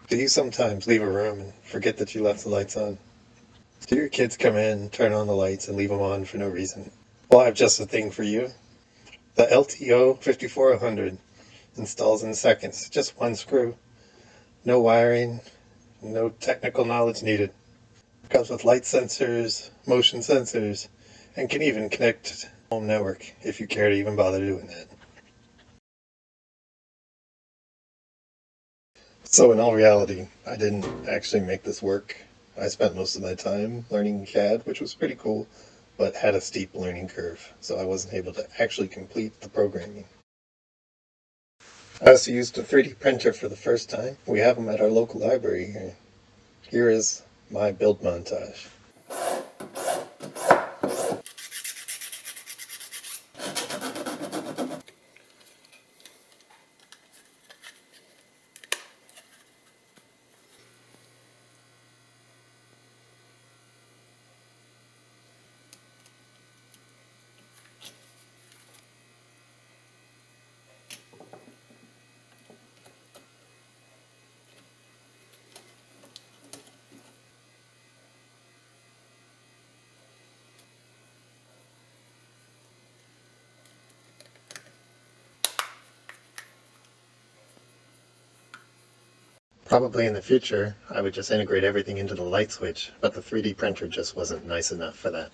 Do you sometimes leave a room and forget that you left the lights on? Do your kids come in, turn on the lights, and leave them on for no reason? Well, I have just the thing for you. The LTO5400 installs in seconds, just one screw. No wiring, no technical knowledge needed. Comes with light sensors, motion sensors, and can even connect to home network if you care to even bother doing that. So in all reality, I didn't actually make this work. I spent most of my time learning CAD, which was pretty cool, but had a steep learning curve, so I wasn't able to actually complete the programming. I also used a 3D printer for the first time. We have them at our local library here. Here is my build montage. Probably in the future, I would just integrate everything into the light switch, but the 3D printer just wasn't nice enough for that.